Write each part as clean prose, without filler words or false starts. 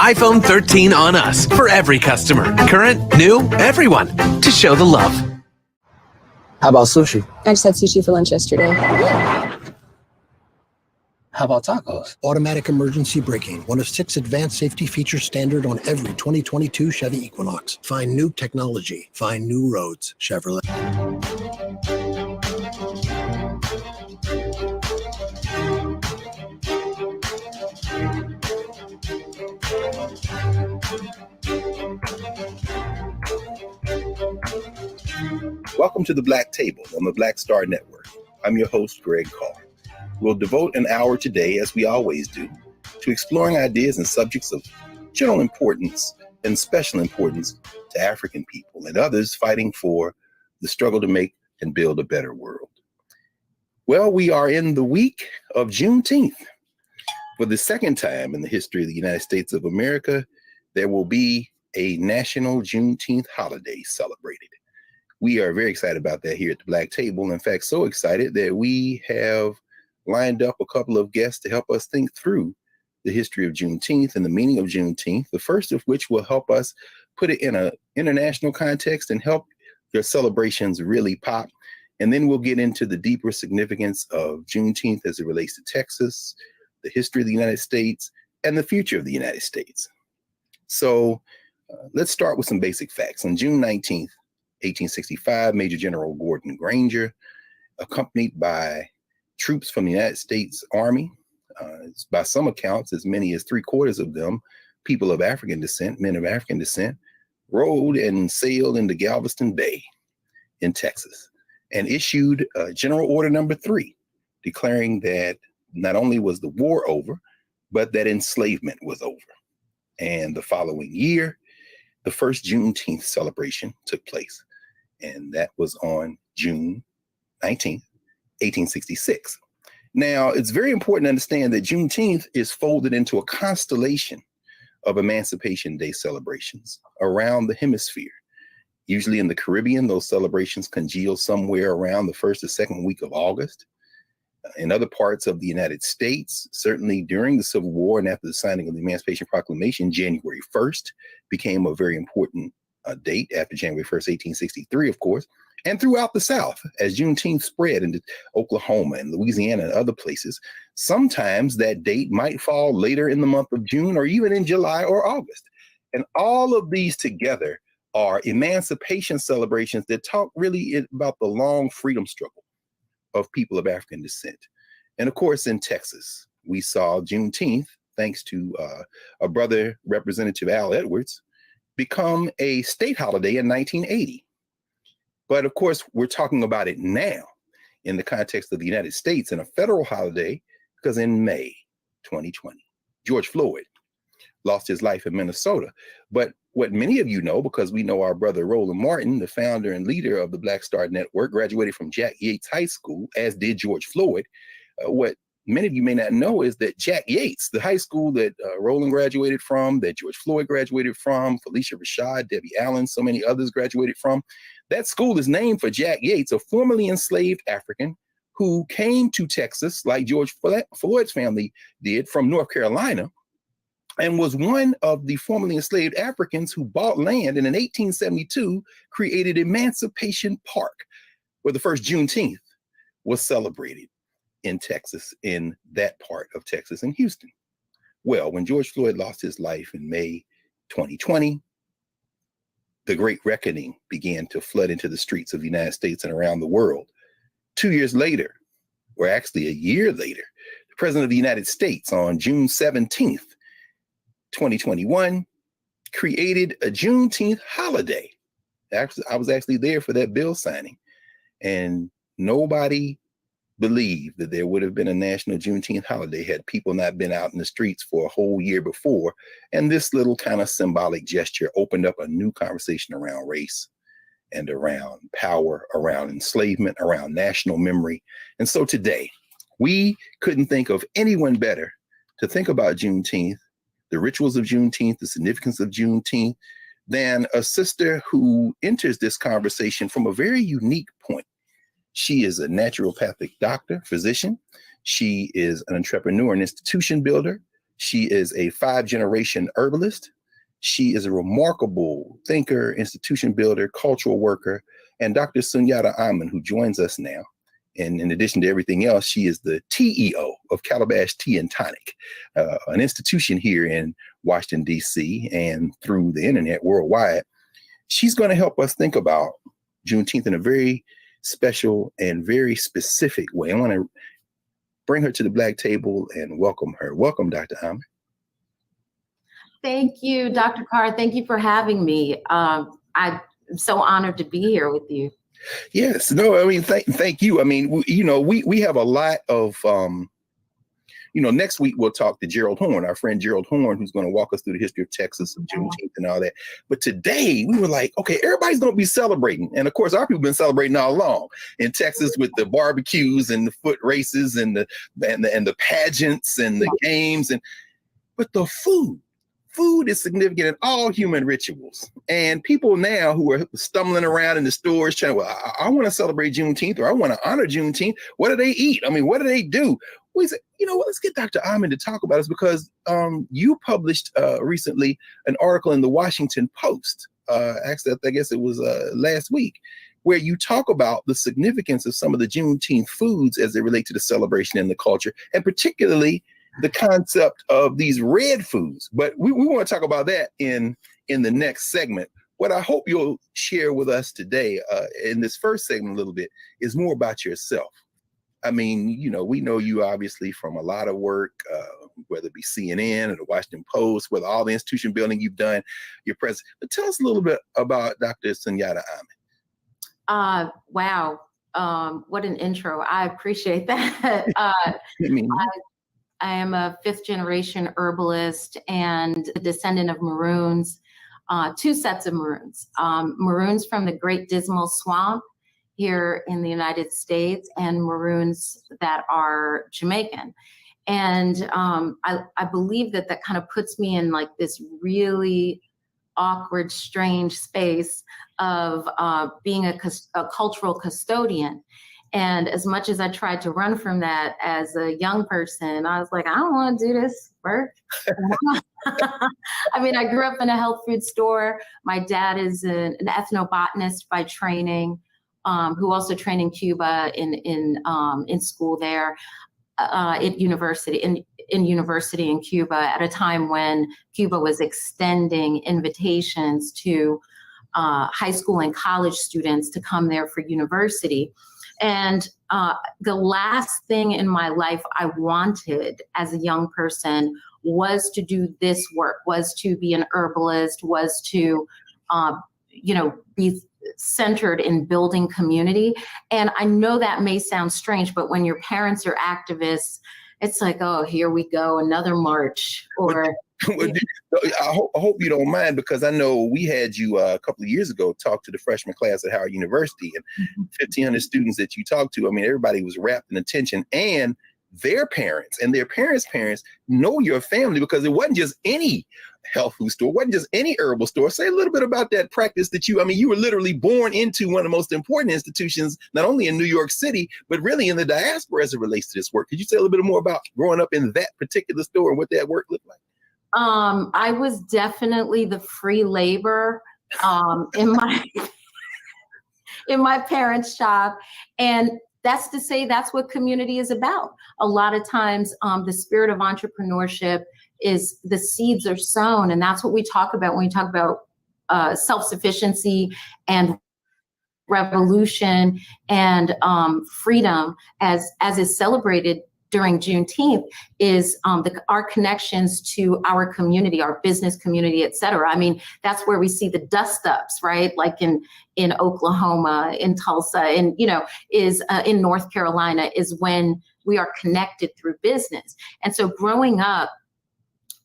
iPhone 13 on us for every customer. Current, new, everyone. To show the love. How about sushi? I just had sushi for lunch yesterday. How about tacos? Automatic emergency braking, one of 6 advanced safety features standard on every 2022 Chevy Equinox. Find new technology. Find new roads. Chevrolet. Welcome to the Black Table on the Black Star Network. I'm your host, Greg Carr. We'll devote an hour today, as we always do, to exploring ideas and subjects of general importance and special importance to African people and others fighting for the struggle to make and build a better world. Well, we are in the week of Juneteenth. For the second time in the history of the United States of America, there will be a national Juneteenth holiday celebrated. We are very excited about that here at the Black Table. In fact, so excited that we have lined up a couple of guests to help us think through the history of Juneteenth and the meaning of Juneteenth, the first of which will help us put it in an international context and help your celebrations really pop. And then we'll get into the deeper significance of Juneteenth as it relates to Texas, the history of the United States, and the future of the United States. So let's start with some basic facts. On June 19th, 1865, Major General Gordon Granger, accompanied by troops from the United States Army, by some accounts, as many as 3/4 of them, people of African descent, men of African descent, rode and sailed into Galveston Bay in Texas and issued General Order Number 3, declaring that not only was the war over, but that enslavement was over. And the following year, the first Juneteenth celebration took place. And that was on June 19th, 1866. Now, it's very important to understand that Juneteenth is folded into a constellation of Emancipation Day celebrations around the hemisphere. Usually in the Caribbean, those celebrations congeal somewhere around the first or second week of August. In other parts of the United States, certainly during the Civil War and after the signing of the Emancipation Proclamation, January 1st became a very important date after January 1st, 1863, of course, and throughout the South, as Juneteenth spread into Oklahoma and Louisiana and other places. Sometimes that date might fall later in the month of June or even in July or August. And all of these together are emancipation celebrations that talk really about the long freedom struggle of people of African descent. And of course, in Texas, we saw Juneteenth, thanks to a brother, Representative Al Edwards, become a state holiday in 1980. But of course, we're talking about it now in the context of the United States and a federal holiday, because in May 2020, George Floyd lost his life in Minnesota. But what many of you know, because we know our brother Roland Martin, the founder and leader of the Black Star Network, graduated from Jack Yates High School, as did George Floyd. What many of you may not know is that Jack Yates, the high school that Roland graduated from, that George Floyd graduated from, Felicia Rashad, Debbie Allen, so many others graduated from, that school is named for Jack Yates, a formerly enslaved African who came to Texas, like George Floyd's family did, from North Carolina, and was one of the formerly enslaved Africans who bought land and in 1872 created Emancipation Park, where the first Juneteenth was celebrated in Texas, in that part of Texas, in Houston. Well, when George Floyd lost his life in May 2020, the Great Reckoning began to flood into the streets of the United States and around the world. 2 years later, or actually a year later, the President of the United States on June 17th, 2021, created a Juneteenth holiday. I was actually there for that bill signing, and nobody believed that there would have been a national Juneteenth holiday had people not been out in the streets for a whole year before. And this little kind of symbolic gesture opened up a new conversation around race and around power, around enslavement, around national memory. And so today, we couldn't think of anyone better to think about Juneteenth, the rituals of Juneteenth, the significance of Juneteenth, than a sister who enters this conversation from a very unique point. She is a naturopathic doctor, physician. She is an entrepreneur and institution builder. She is a 5-generation herbalist. She is a remarkable thinker, institution builder, cultural worker, and Dr. Sunyatta Amen, who joins us now. And in addition to everything else, she is the TEO of Calabash Tea and Tonic, an institution here in Washington, D.C., and through the internet worldwide. She's going to help us think about Juneteenth in a very special and very specific way. I want to bring her to the Black Table and welcome her. Welcome, Dr. Amen. Thank you, Dr. Carr. Thank you for having me. I'm so honored to be here with you. Yes, no, I mean, thank you. I mean, we have a lot of next week we'll talk to Gerald Horn, our friend Gerald Horn, who's going to walk us through the history of Texas and Juneteenth and all that. But today we were like, okay, everybody's going to be celebrating. And of course, our people have been celebrating all along in Texas with the barbecues and the foot races and the pageants and the games. But the food is significant in all human rituals. And people now who are stumbling around in the stores trying, I want to celebrate Juneteenth, or I want to honor Juneteenth. What do they eat? I mean, what do they do? We said, let's get Dr. Amen to talk about this, because you published recently an article in the Washington Post. Actually, I guess it was last week, where you talk about the significance of some of the Juneteenth foods as they relate to the celebration and the culture, and particularly the concept of these red foods. But we want to talk about that in the next segment. What I hope you'll share with us today in this first segment a little bit is more about yourself. I mean, we know you obviously from a lot of work, whether it be CNN or the Washington Post, whether all the institution building you've done, your president. But tell us a little bit about Dr. Sunyatta Amen. Wow. What an intro. I appreciate that. I am a 5th generation herbalist and a descendant of Maroons, 2 sets of Maroons. Maroons from the Great Dismal Swamp here in the United States, and Maroons that are Jamaican. And I believe that kind of puts me in like this really awkward, strange space of being a cultural custodian. And as much as I tried to run from that as a young person, I was like, I don't want to do this work. I mean, I grew up in a health food store. My dad is an ethnobotanist by training, who also trained in Cuba in school there, at university in Cuba at a time when Cuba was extending invitations to high school and college students to come there for university. And the last thing in my life I wanted as a young person was to do this work, was to be an herbalist, was to, be centered in building community. And I know that may sound strange, but when your parents are activists, it's like, oh, here we go, another march. Or I hope you don't mind, because I know we had you a couple of years ago talk to the freshman class at Howard University, and 1,500 students that you talked to. I mean, everybody was wrapped in attention, and their parents and their parents' parents know your family, because it wasn't just any health food store, it wasn't just any herbal store. Say a little bit about that practice that you were literally born into one of the most important institutions, not only in New York City, but really in the diaspora as it relates to this work. Could you say a little bit more about growing up in that particular store and what that work looked like? I was definitely the free labor in my parents' shop. And that's to say that's what community is about. A lot of times the spirit of entrepreneurship is the seeds are sown. And that's what we talk about when we talk about self-sufficiency and revolution and freedom as is celebrated during Juneteenth is our connections to our community, our business community, et cetera. I mean, that's where we see the dust ups, right? Like in Oklahoma, in Tulsa, and, is in North Carolina is when we are connected through business. And so growing up,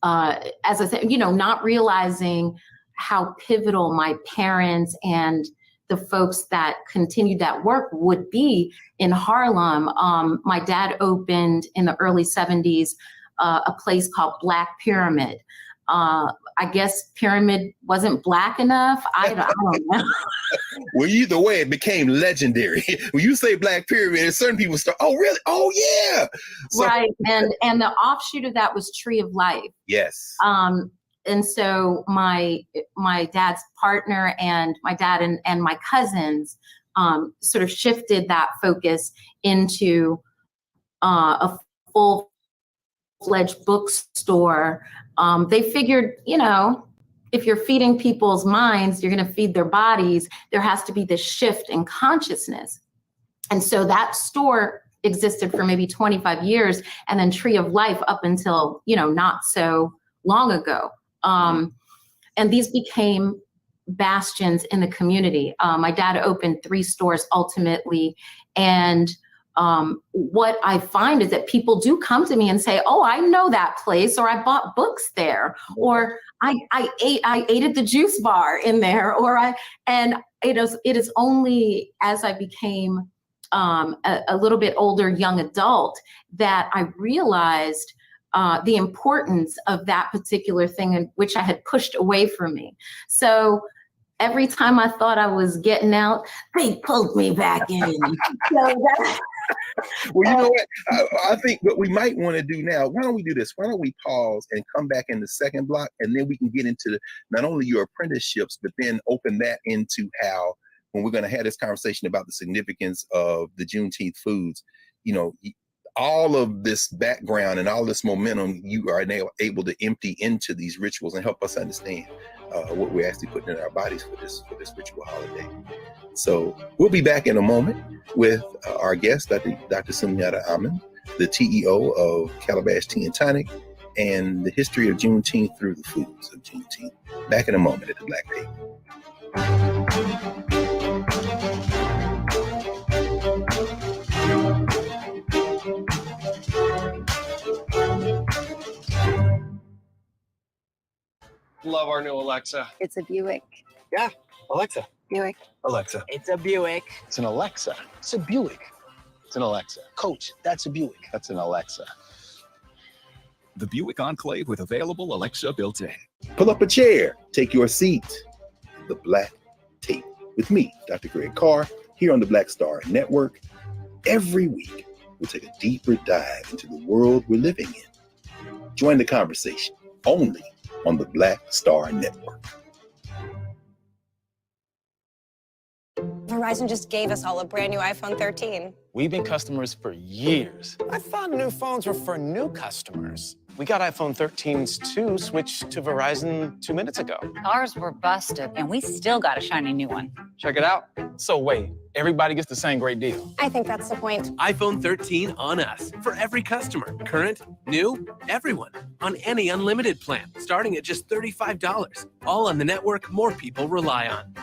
as I said, not realizing how pivotal my parents and the folks that continued that work would be in Harlem. My dad opened in the early 70s a place called Black Pyramid. I guess Pyramid wasn't Black enough. I don't know. Well, either way, it became legendary. When you say Black Pyramid, certain people start, oh, really? Oh, yeah. So, right. And the offshoot of that was Tree of Life. Yes. And so my dad's partner and my dad and my cousins sort of shifted that focus into a full-fledged bookstore. They figured, if you're feeding people's minds, you're going to feed their bodies. There has to be this shift in consciousness. And so that store existed for maybe 25 years, and then Tree of Life up until, not so long ago. And these became bastions in the community. My dad opened 3 stores ultimately, and what I find is that people do come to me and say, oh, I know that place, or I bought books there, or I ate at the juice bar in there, and it is only as I became a little bit older young adult that I realized the importance of that particular thing, in which I had pushed away from me. So every time I thought I was getting out, they pulled me back in. Well, you know what? I think what we might want to do now, why don't we do this? Why don't we pause and come back in the second block, and then we can get into not only your apprenticeships, but then open that into how, when we're going to have this conversation about the significance of the Juneteenth foods, all of this background and all this momentum you are now able to empty into these rituals and help us understand what we're actually putting in our bodies for this ritual holiday. So we'll be back in a moment with our guest, Dr. Sunyatta Amen, the TEO of Calabash Tea and Tonic, and the history of Juneteenth through the foods of Juneteenth. Back in a moment at the Black Table. Love our new Alexa. It's a Buick. Yeah, Alexa. Buick. Alexa. It's a Buick. It's an Alexa. It's a Buick. It's an Alexa. Coach, that's a Buick. That's an Alexa. The Buick Enclave with available Alexa built in. Pull up a chair, take your seat. The Black Table with me, Dr. Greg Carr, here on the Black Star Network. Every week, we'll take a deeper dive into the world we're living in. Join the conversation only on the Black Star Network. Verizon just gave us all a brand new iPhone 13. We've been customers for years. I thought new phones were for new customers. We got iPhone 13s too, switched to Verizon 2 minutes ago. Ours were busted, and we still got a shiny new one. Check it out. So wait, everybody gets the same great deal. I think that's the point. iPhone 13 on us for every customer. Current, new, everyone. On any unlimited plan, starting at just $35. All on the network more people rely on.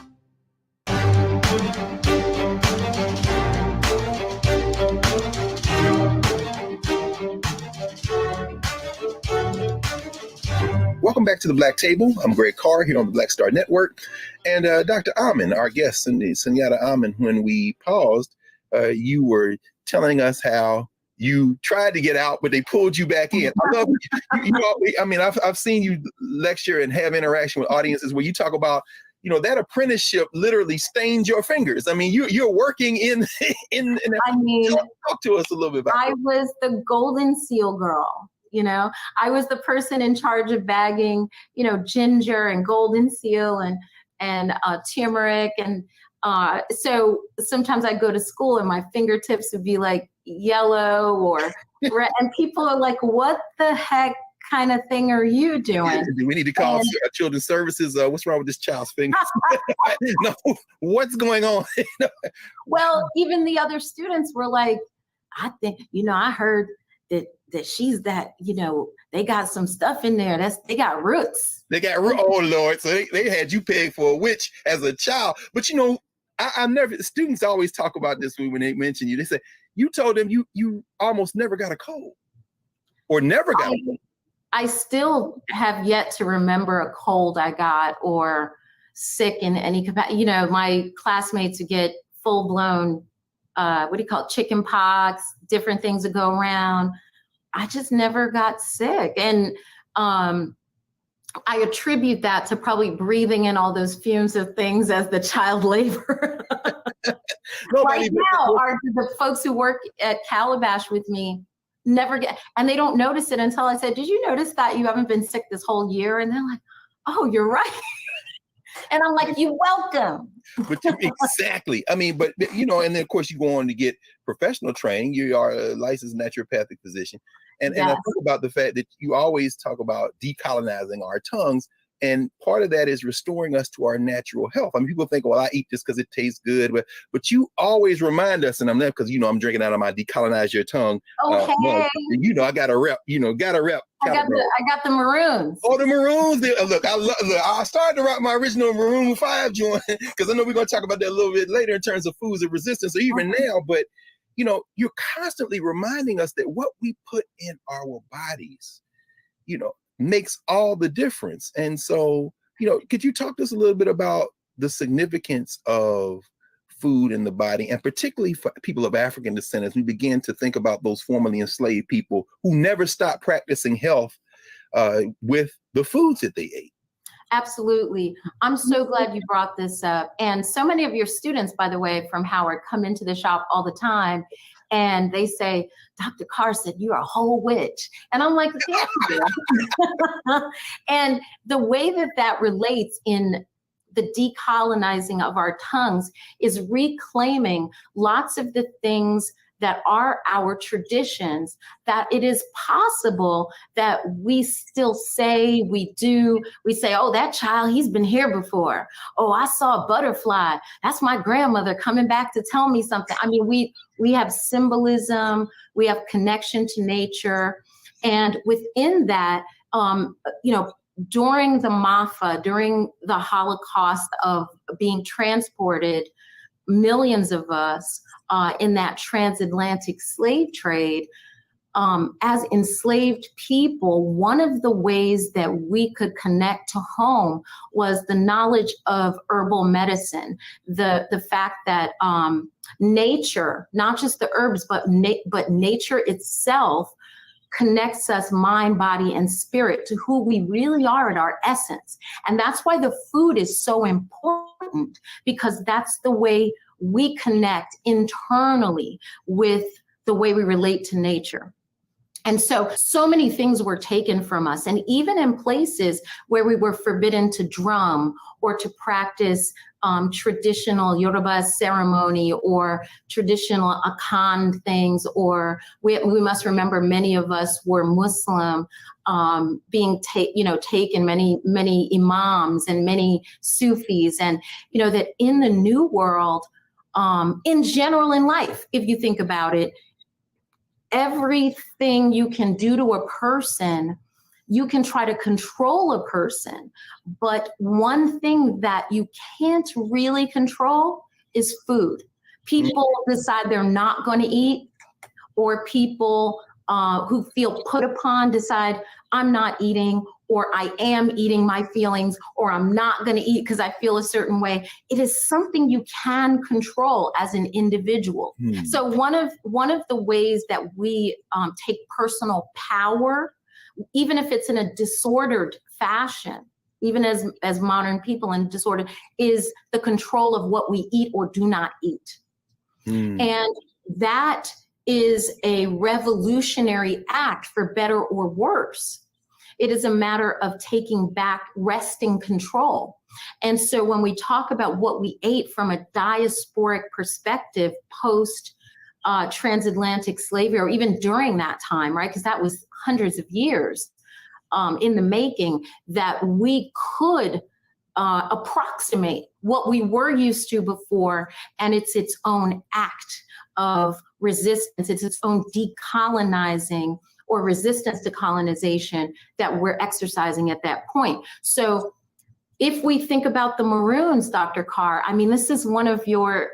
Welcome back to the Black Table. I'm Greg Carr here on the Black Star Network. And Dr. Amen, our guest, Sunyatta Amen, when we paused, you were telling us how you tried to get out, but they pulled you back in. I love I've seen you lecture and have interaction with audiences where you talk about, that apprenticeship literally stained your fingers. I mean, you're working in talk to us a little bit about I was the golden seal girl. I was the person in charge of bagging, ginger and golden seal and turmeric. And so sometimes I'd go to school and my fingertips would be like yellow or red. And people are like, what the heck kind of thing are you doing? Do we need to call children's services? What's wrong with this child's fingers? No, what's going on? Well, even the other students were like, I think, I heard that she's that, they got some stuff in there. They got roots. They got roots. Oh Lord. So they had you pegged for a witch as a child. But I never, students always talk about this when they mention you. They say, you told them you almost never got a cold or never got a cold. I still have yet to remember a cold I got or sick in any capacity. My classmates would get full blown, chicken pox, different things that go around. I just never got sick. And I attribute that to probably breathing in all those fumes of things as the child labor. Right now, the folks who work at Calabash with me never get, and they don't notice it until I said, did you notice that you haven't been sick this whole year? And they're like, oh, you're right. And I'm like, you're welcome. But exactly. I mean, but and then of course you go on to get professional training. You are a licensed naturopathic physician. And I think about the fact that you always talk about decolonizing our tongues. And part of that is restoring us to our natural health. I mean, people think, well, I eat this because it tastes good. But you always remind us, and I'm there because, I'm drinking out of my decolonize your tongue. Okay. I got a rep, I got the maroons. Oh, the maroons. Look, I started to rock my original Maroon 5 joint because I know we're going to talk about that a little bit later in terms of foods of resistance or even now. But you know, you're constantly reminding us that what we put in our bodies, you know, makes all the difference. And so, you know, could you talk to us a little bit about the significance of food in the body, and particularly for people of African descent, as we begin to think about those formerly enslaved people who never stopped practicing health with the foods that they ate? Absolutely. I'm so glad you brought this up. And so many of your students, by the way, from Howard come into the shop all the time and they say, Dr. Carr said, you're a whole witch. And I'm like, thank you. And the way that that relates in the decolonizing of our tongues is reclaiming lots of the things that are our traditions, that it is possible that we still say, we say, oh, that child, he's been here before. Oh, I saw a butterfly. That's my grandmother coming back to tell me something. I mean, we have symbolism, we have connection to nature. And within that, you know, during the MAFA, during the Holocaust of being transported, millions of us in that transatlantic slave trade, as enslaved people, one of the ways that we could connect to home was the knowledge of herbal medicine, the fact that nature, not just the herbs, but nature itself connects us mind, body, and spirit to who we really are at our essence. And that's why the food is so important, because that's the way we connect internally with the way we relate to nature. And so many things were taken from us. And even in places where we were forbidden to drum or to practice traditional Yoruba ceremony or traditional Akan things, or we must remember many of us were Muslim, being taken, many imams and many Sufis, and you know that in the New World, in general in life, if you think about it, everything you can do to a person, you can try to control a person. But one thing that you can't really control is food. People decide they're not going to eat, or people who feel put upon decide, I'm not eating, or I am eating my feelings, or I'm not going to eat because I feel a certain way. It is something you can control as an individual. So one of the ways that we take personal power, even if it's in a disordered fashion, even as modern people in disorder, is the control of what we eat or do not eat. And that is a revolutionary act, for better or worse. It is a matter of taking back wresting control. And so when we talk about what we ate from a diasporic perspective post transatlantic slavery, or even during that time, right? Because that was hundreds of years in the making, that we could approximate what we were used to before, and it's its own act of resistance. It's its own decolonizing or resistance to colonization that we're exercising at that point. So if we think about the Maroons, Dr. Carr, I mean, this is one of your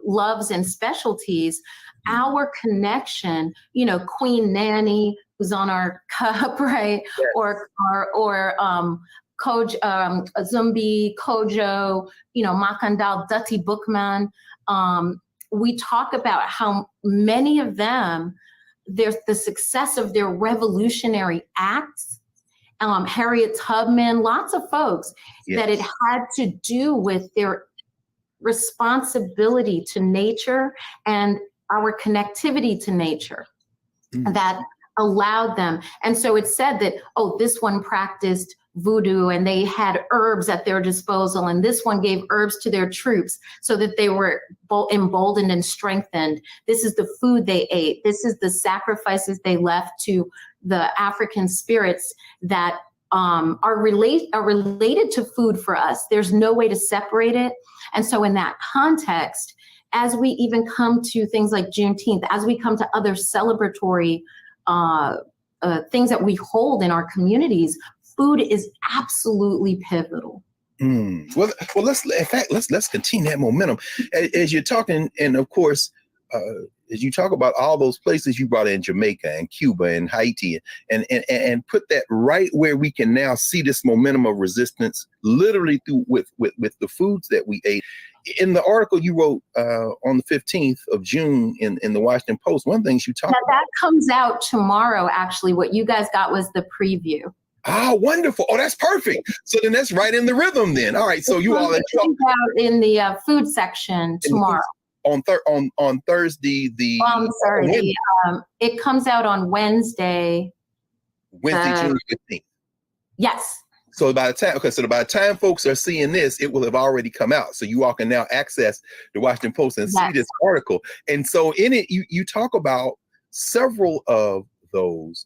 loves and specialties, our connection, you know, Queen Nanny, who's on our cup, right? Yes. Or Zumbi, Kojo, you know, Makandal, Dutty Bookman. We talk about how many of them, there's the success of their revolutionary acts, Harriet Tubman, lots of folks, that it had to do with their responsibility to nature and our connectivity to nature that allowed them. And so it's said that, oh, this one practiced voodoo and they had herbs at their disposal, and this one gave herbs to their troops so that they were emboldened and strengthened. This is the food they ate. This is the sacrifices they left to the African spirits that are related to food for us. There's no way to separate it. And so in that context, as we even come to things like Juneteenth, as we come to other celebratory things that we hold in our communities, food is absolutely pivotal. Well, let's continue that momentum as you're talking. And of course, as you talk about all those places you brought in, Jamaica and Cuba and Haiti, and put that right where we can now see this momentum of resistance, literally through with the foods that we ate. In the article you wrote on the 15th of June in the Washington Post, one of the things you talked about. That comes out tomorrow, actually. What you guys got was the preview. Ah, wonderful. Oh, that's perfect. So then that's right in the rhythm then. All right. So you all out in the food section tomorrow. On Thursday, it comes out on Wednesday. June 15th. Yes. So by the time folks are seeing this, it will have already come out. So you all can now access the Washington Post and see this article. And so in it, you talk about several of those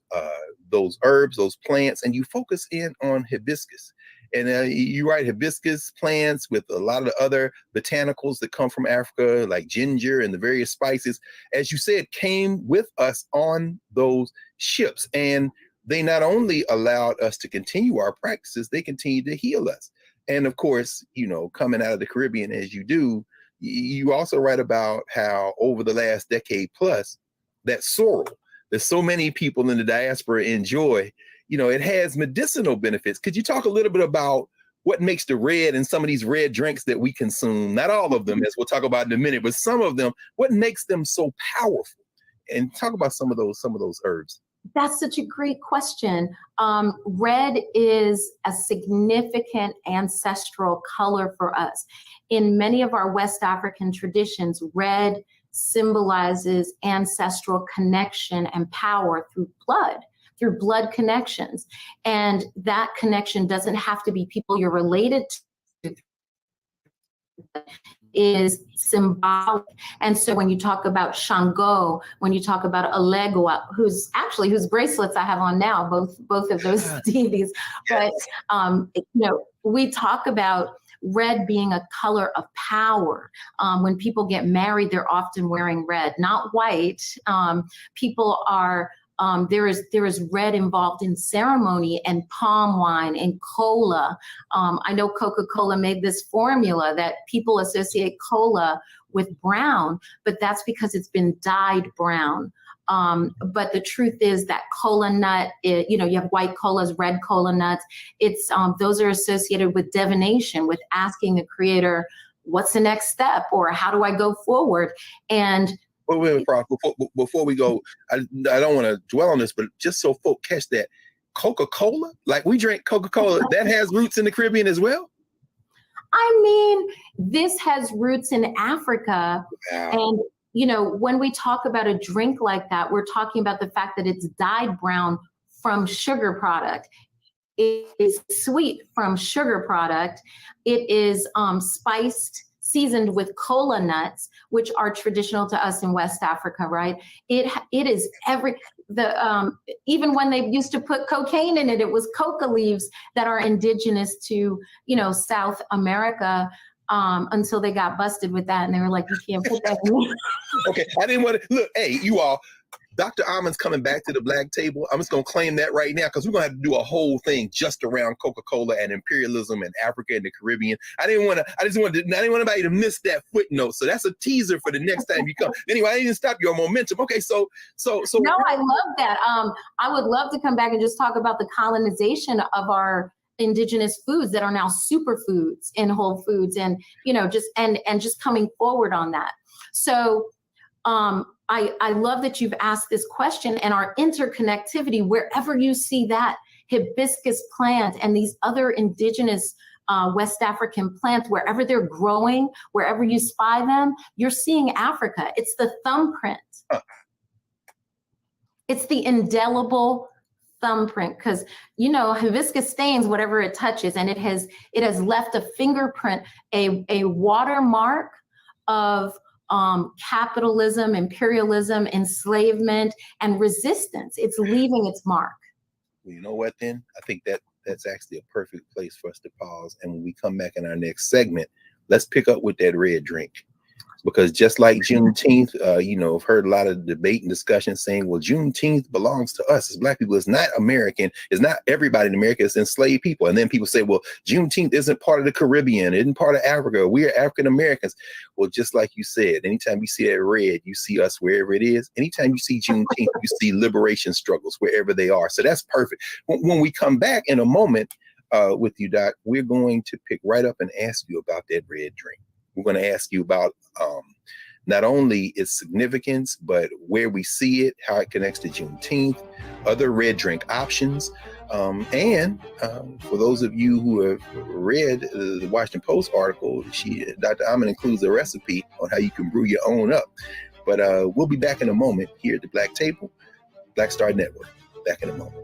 herbs, those plants, and you focus in on hibiscus. And you write hibiscus plants with a lot of the other botanicals that come from Africa, like ginger and the various spices, as you said, came with us on those ships. And they not only allowed us to continue our practices, they continued to heal us. And of course, coming out of the Caribbean as you do, you also write about how over the last decade plus, that sorrel that so many people in the diaspora enjoy, it has medicinal benefits. Could you talk a little bit about what makes the red and some of these red drinks that we consume, not all of them, as we'll talk about in a minute, but some of them, what makes them so powerful? And talk about some of those herbs. That's such a great question. Red is a significant ancestral color for us. In many of our West African traditions, red symbolizes ancestral connection and power through blood connections. And that connection doesn't have to be people you're related to. Is symbolic. And so when you talk about Shango, when you talk about Alegua, whose bracelets I have on now, both of those deities, but we talk about red being a color of power. When people get married, they're often wearing red, not white. People are there is red involved in ceremony and palm wine and cola. I know Coca-Cola made this formula that people associate cola with brown, but that's because it's been dyed brown. But the truth is that cola nut, you have white colas, red cola nuts. It's those are associated with divination, with asking the creator, what's the next step, or how do I go forward? And wait, before we go, I don't want to dwell on this, but just so folk catch that, Coca-Cola, like we drink Coca-Cola, that has roots in the Caribbean as well? I mean, this has roots in Africa. Wow. And, when we talk about a drink like that, we're talking about the fact that it's dyed brown from sugar product. It is sweet from sugar product. It is spiced, seasoned with cola nuts, which are traditional to us in West Africa, right? It is even when they used to put cocaine in it, it was coca leaves that are indigenous to, South America, until they got busted with that. And they were like, you can't put that in. Okay, I didn't want to, look, hey, you all, Dr. Amen's coming back to the Black Table. I'm just going to claim that right now because we're going to have to do a whole thing just around Coca-Cola and imperialism and Africa and the Caribbean. I didn't want anybody to miss that footnote. So that's a teaser for the next time you come. Anyway, I didn't stop your momentum. Okay, so. No, I love that. I would love to come back and just talk about the colonization of our indigenous foods that are now superfoods in Whole Foods, and just coming forward on that. So I love that you've asked this question, and our interconnectivity, wherever you see that hibiscus plant and these other indigenous West African plants, wherever they're growing, wherever you spy them, you're seeing Africa. It's the thumbprint. It's the indelible thumbprint, because hibiscus stains whatever it touches, and it has left a fingerprint, a watermark of capitalism, imperialism, enslavement, and resistance. It's leaving its mark. Well, you know what then? I think that's actually a perfect place for us to pause. And when we come back in our next segment, let's pick up with that red drink. Because just like Juneteenth, I've heard a lot of debate and discussion saying, well, Juneteenth belongs to us as Black people. It's not American. It's not everybody in America. It's enslaved people. And then people say, well, Juneteenth isn't part of the Caribbean. It isn't part of Africa. We are African Americans. Well, just like you said, anytime you see that red, you see us wherever it is. Anytime you see Juneteenth, you see liberation struggles wherever they are. So that's perfect. When we come back in a moment with you, Doc, we're going to pick right up and ask you about that red drink. We're going to ask you about not only its significance, but where we see it, how it connects to Juneteenth, other red drink options. And for those of you who have read the Washington Post article, Dr. Amen includes a recipe on how you can brew your own up. But we'll be back in a moment here at the Black Table, Black Star Network. Back in a moment.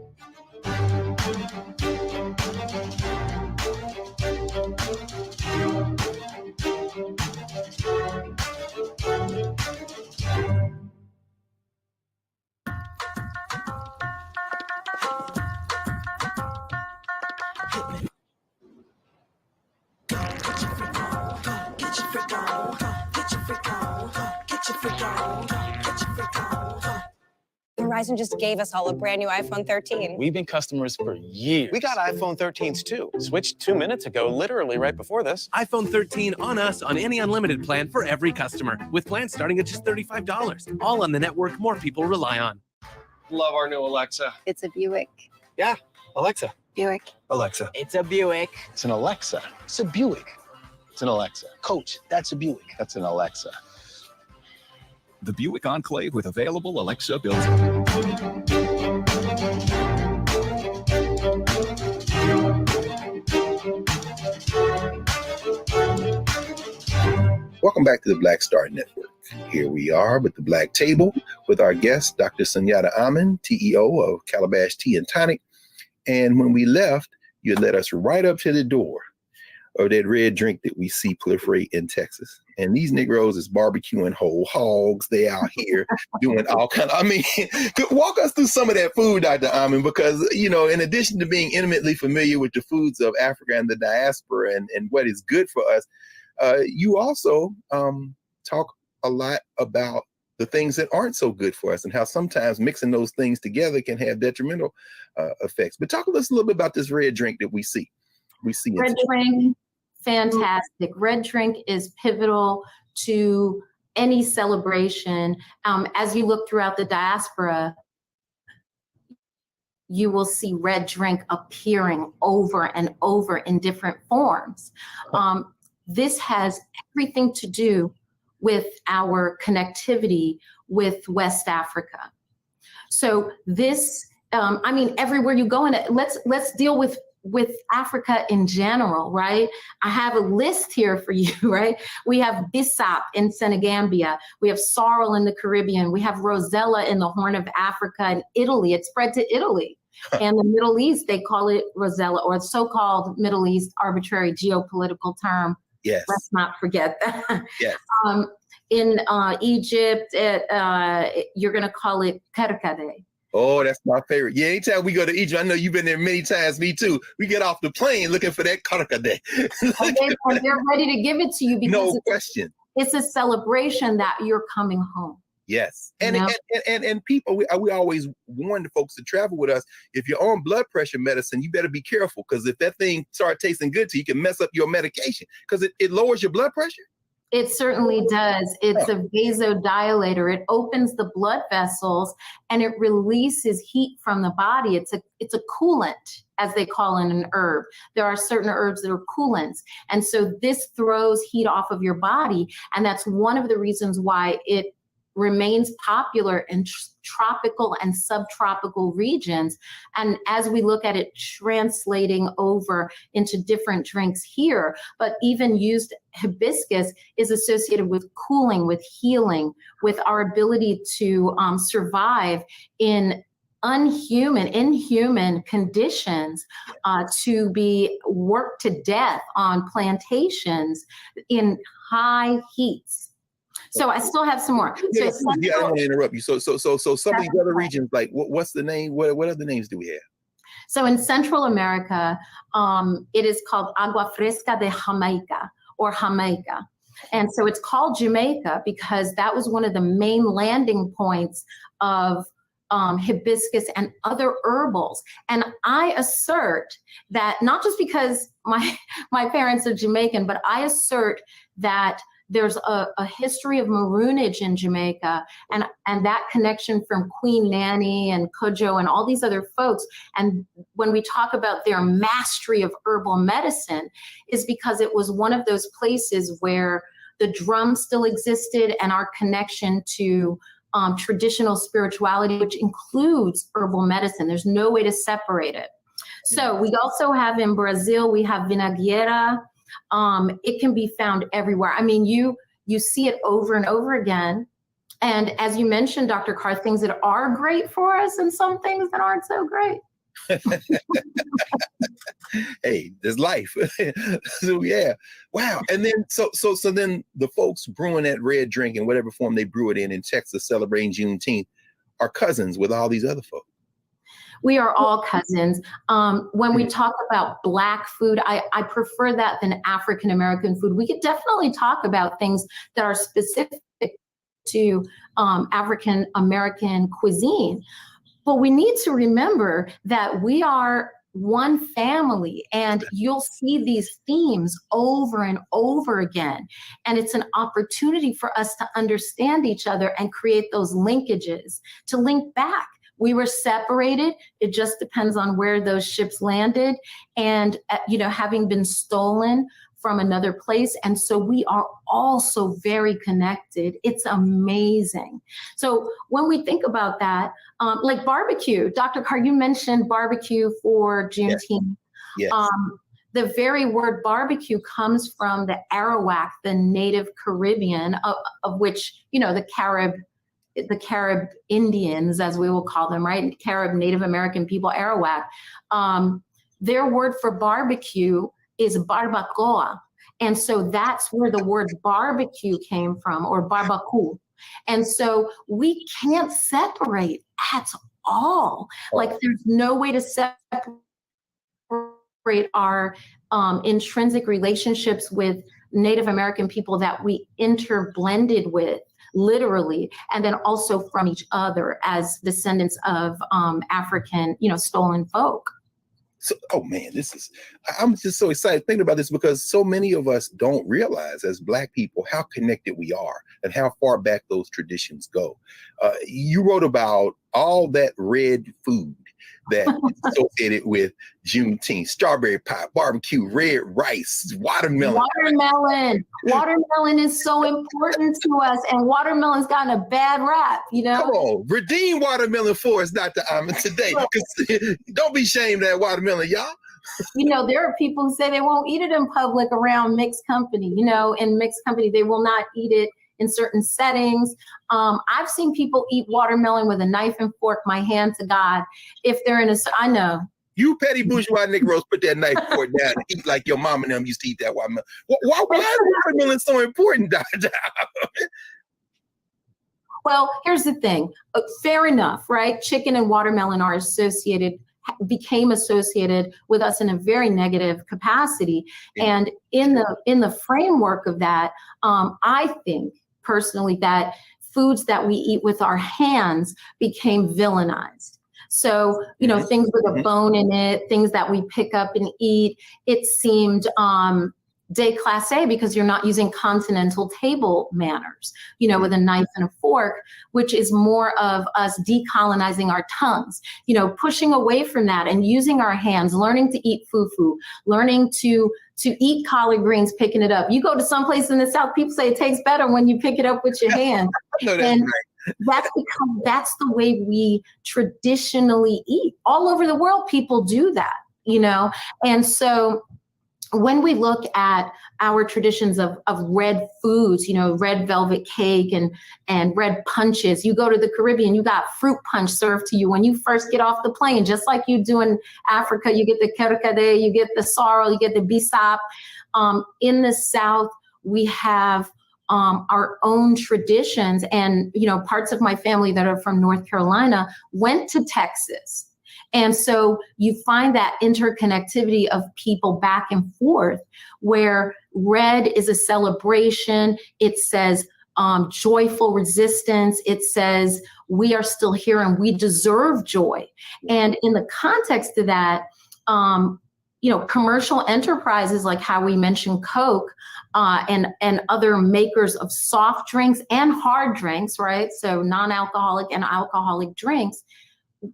Verizon just gave us all a brand new iPhone 13. We've been customers for years. We got iPhone 13s too. Switched 2 minutes ago, literally right before this. iPhone 13 on us on any unlimited plan for every customer, with plans starting at just $35. All on the network more people rely on. Love our new Alexa. It's a Buick. Yeah, Alexa. Buick. Alexa. It's a Buick. It's an Alexa. It's a Buick. It's an Alexa. Coach, that's a Buick. That's an Alexa. The Buick Enclave with available Alexa built-in. Welcome back to the Black Star Network. Here we are with the Black Table with our guest, Dr. Sunyatta Amen, TEO of Calabash Tea and Tonic. And when we left, you led us right up to the door of that red drink that we see proliferate in Texas. And these Negroes is barbecuing whole hogs. They out here doing all kind of, walk us through some of that food, Dr. Amen, because, in addition to being intimately familiar with the foods of Africa and the diaspora and what is good for us, you also talk a lot about the things that aren't so good for us and how sometimes mixing those things together can have detrimental effects. But talk to us a little bit about this red drink that we see. Red drink, fantastic. Red drink is pivotal to any celebration. As you look throughout the diaspora, you will see red drink appearing over and over in different forms. This has everything to do with our connectivity with West Africa. So this, everywhere you go in it, let's deal with Africa in general, right? I have a list here for you, right? We have Bissap in Senegambia. We have sorrel in the Caribbean. We have Rosella in the Horn of Africa and Italy. It spread to Italy. And the Middle East, they call it Rosella, or so-called Middle East arbitrary geopolitical term. Yes. Let's not forget that. Yes. In Egypt, you're going to call it karkade. Oh, that's my favorite. Yeah, anytime we go to Egypt, I know you've been there many times, me too. We get off the plane looking for that karkade. And they're ready to give it to you because no question. It's a celebration that you're coming home. Yes. And people, we always warn the folks to travel with us. If you're on blood pressure medicine, you better be careful, because if that thing starts tasting good to you, you can mess up your medication because it lowers your blood pressure. It certainly does. It's a vasodilator. It opens the blood vessels and it releases heat from the body. It's a coolant, as they call in an herb. There are certain herbs that are coolants. And so this throws heat off of your body. And that's one of the reasons why it remains popular in tropical and subtropical regions. And as we look at it translating over into different drinks here, but even used, hibiscus is associated with cooling, with healing, with our ability to survive in inhuman conditions, to be worked to death on plantations in high heats. So I still have some more. Yeah, I don't want to interrupt you. So some of these other regions, like what's the name? What other names do we have? So in Central America, it is called agua fresca de Jamaica or Jamaica. And so it's called Jamaica because that was one of the main landing points of hibiscus and other herbals. And I assert that not just because my parents are Jamaican, but I assert that there's a history of maroonage in Jamaica and that connection from Queen Nanny and Cudjoe and all these other folks. And when we talk about their mastery of herbal medicine is because it was one of those places where the drum still existed and our connection to traditional spirituality, which includes herbal medicine. There's no way to separate it. So we also have in Brazil, we have vinagrera. It can be found everywhere. I mean, you see it over and over again. And as you mentioned, Dr. Carr, things that are great for us and some things that aren't so great. Hey, there's life. So yeah, wow. And then so then the folks brewing that red drink in whatever form they brew it in Texas, celebrating Juneteenth, are cousins with all these other folks. We are all cousins. When we talk about Black food, I prefer that than African American food. We could definitely talk about things that are specific to African American cuisine. But we need to remember that we are one family, and you'll see these themes over and over again. And it's an opportunity for us to understand each other and create those linkages, to link back. We were separated. It just depends on where those ships landed and, having been stolen from another place. And so we are also very connected. It's amazing. So when we think about that, like barbecue, Dr. Carr, you mentioned barbecue for Juneteenth. Yes. The very word barbecue comes from the Arawak, the native Caribbean, of which, the Carib Indians, as we will call them, right? Carib Native American people, Arawak. Their word for barbecue is barbacoa. And so that's where the word barbecue came from, or barbacoa. And so we can't separate at all. Like there's no way to separate our intrinsic relationships with Native American people that we interblended with, literally, and then also from each other as descendants of African, stolen folk. So, oh man, I'm just so excited thinking about this because so many of us don't realize as Black people how connected we are and how far back those traditions go. You wrote about all that red food that is associated with Juneteenth: strawberry pie, barbecue, red rice, watermelon. Watermelon is so important to us, and watermelon's gotten a bad rap, Come on, redeem watermelon for us, Dr. Amen, today. Don't be ashamed of that watermelon, y'all. There are people who say they won't eat it in public around mixed company. In mixed company, they will not eat it in certain settings. I've seen people eat watermelon with a knife and fork, my hand to God. If they're I know. You petty bourgeois Negroes, put that knife and fork down and eat like your mom and them used to eat that watermelon. Why is watermelon so important, Dr. Well, here's the thing. Fair enough, right? Chicken and watermelon became associated with us in a very negative capacity. And in the framework of that, I think personally that foods that we eat with our hands became villainized. So, things with a bone in it, things that we pick up and eat, it seemed déclassé because you're not using continental table manners, with a knife and a fork, which is more of us decolonizing our tongues, pushing away from that and using our hands, learning to eat fufu, learning to eat collard greens, picking it up. You go to some place in the South, people say it tastes better when you pick it up with your hand. No, that's and right. That's because that's the way we traditionally eat. All over the world, people do that, and so when we look at our traditions of red foods, red velvet cake and red punches, you go to the Caribbean, you got fruit punch served to you when you first get off the plane, just like you do in Africa. You get the kerkade, you get the sorrel, you get the bisap. In the South, we have our own traditions, and parts of my family that are from North Carolina went to Texas. And so you find that interconnectivity of people back and forth, where red is a celebration. It says joyful resistance. It says we are still here and we deserve joy. And in the context of that, commercial enterprises like how we mentioned Coke and other makers of soft drinks and hard drinks, right? So non-alcoholic and alcoholic drinks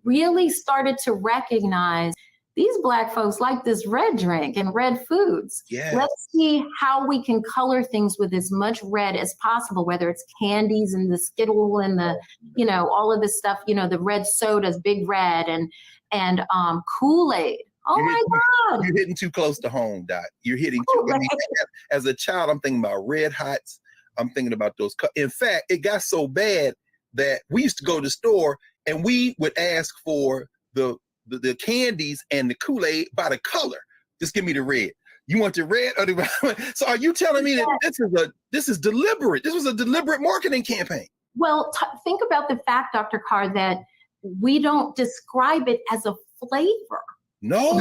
really started to recognize these Black folks like this red drink and red foods. Yes. Let's see how we can color things with as much red as possible, whether it's candies and the Skittle and the, all of this stuff, the red sodas, Big Red and Kool-Aid. Oh my God. You're hitting too close to home, Doc. You're hitting too. I mean, as a child, I'm thinking about Red Hots. I'm thinking about those. In fact, it got so bad that we used to go to the store and we would ask for the candies and the Kool-Aid by the color. Just give me the red. You want the red or the? So are you telling me that this is deliberate? This was a deliberate marketing campaign. Well, think about the fact, Dr. Carr, that we don't describe it as a flavor. No.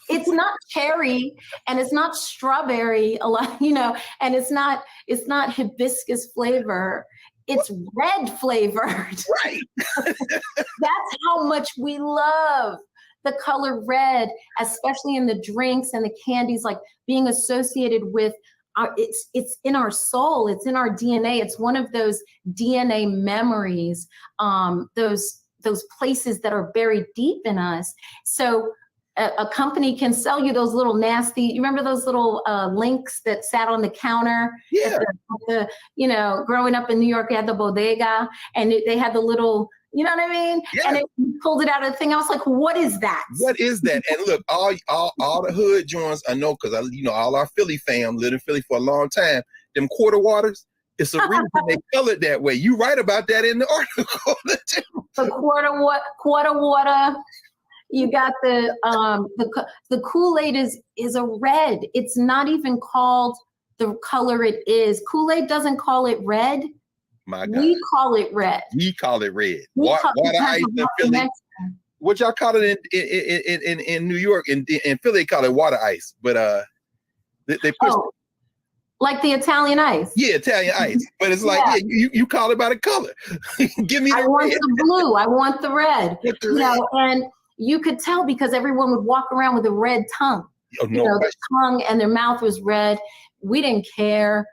It's not cherry and it's not strawberry, and it's not hibiscus flavor. It's red flavored. Right. That's how much we love the color red, especially in the drinks and the candies, like being associated with it's in our soul, it's in our DNA. It's one of those DNA memories, those places that are buried deep in us. So a company can sell you those little nasty, you remember those little links that sat on the counter? Yeah. Growing up in New York, they had the bodega and they had the little, you know what I mean? Yeah. And it pulled it out of the thing. I was like, what is that? What is that? And look, all the hood joints, I know, because all our Philly fam lived in Philly for a long time. Them quarter waters, it's a reason they colored that way. You write about that in the article. The quarter water. You got the Kool-Aid is a red. It's not even called the color it is. Kool-Aid doesn't call it red. My God. We call it red. We call it red. Water ice in Philly. What y'all call it in New York? In Philly, they call it water ice. But they push like the Italian ice. Yeah, Italian ice. But it's like, you call it by the color. Give me the red. I want the blue. I want the red. Red. And you could tell because everyone would walk around with a red tongue. Their tongue and their mouth was red. We didn't care,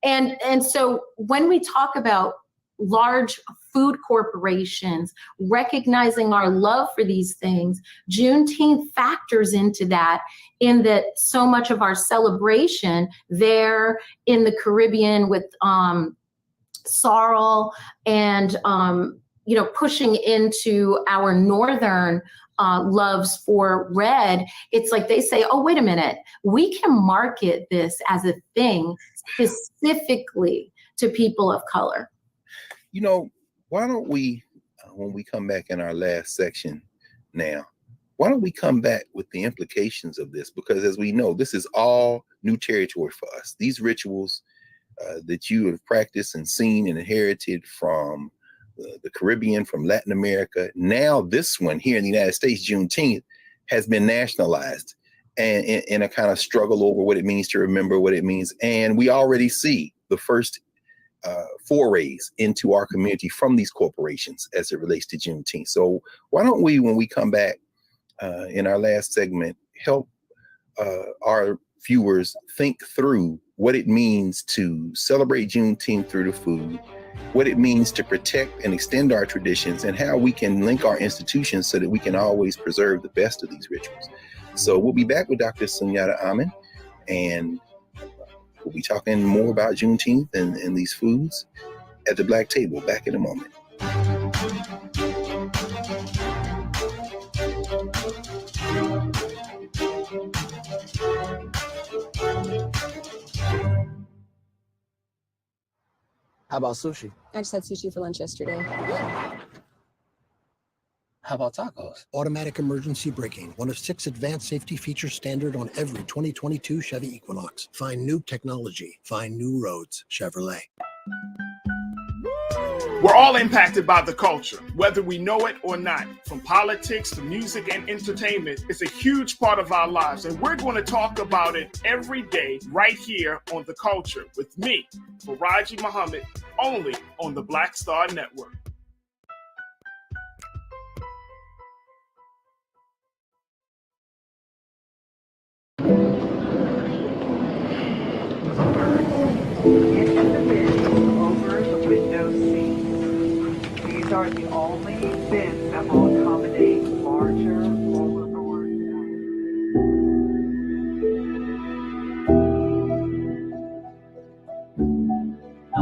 And so when we talk about large food corporations recognizing our love for these things, Juneteenth factors into that, in that so much of our celebration there in the Caribbean with sorrel and pushing into our northern loves for red, it's like they say, oh, wait a minute, we can market this as a thing specifically to people of color. Why don't we, when we come back in our last section now, why don't we come back with the implications of this? Because as we know, this is all new territory for us. These rituals that you have practiced and seen and inherited from the Caribbean, from Latin America. Now this one here in the United States, Juneteenth, has been nationalized and in a kind of struggle over what it means to remember what it means. And we already see the first forays into our community from these corporations as it relates to Juneteenth. So why don't we, when we come back in our last segment, help our viewers think through what it means to celebrate Juneteenth through the food, what it means to protect and extend our traditions, and how we can link our institutions so that we can always preserve the best of these rituals. So we'll be back with Dr. Sunyatta Amen, and we'll be talking more about Juneteenth and these foods at the Black Table. Back in a moment. How about sushi? I just had sushi for lunch yesterday. How about tacos? Automatic emergency braking, one of 6 advanced safety features standard on every 2022 Chevy Equinox. Find new technology. Find new roads. Chevrolet. We're all impacted by the culture, whether we know it or not. From politics to music and entertainment, it's a huge part of our lives, and we're going to talk about it every day right here on The Culture with me, Faraji Muhammad, only on the Black Star Network. These are the only bins that will accommodate larger overboard.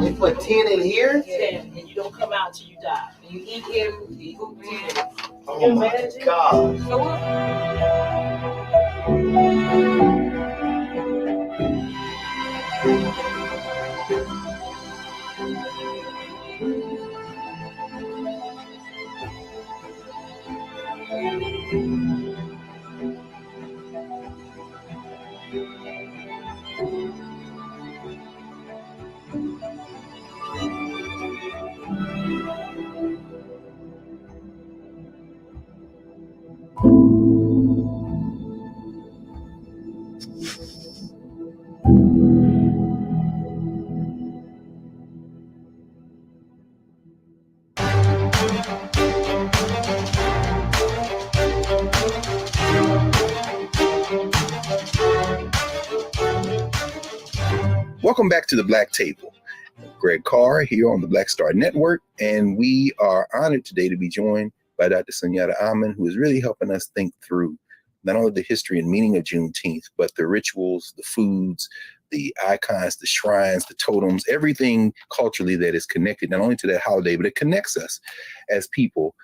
They put 10 in here? 10, and you don't come out till you die. You eat here, you eat 10. Oh my God. Welcome back to the Black Table. Greg Carr here on the Black Star Network, and we are honored today to be joined by Dr. Sunyatta Amen, who is really helping us think through not only the history and meaning of Juneteenth, but the rituals, the foods, the icons, the shrines, the totems, everything culturally that is connected not only to that holiday, but it connects us as people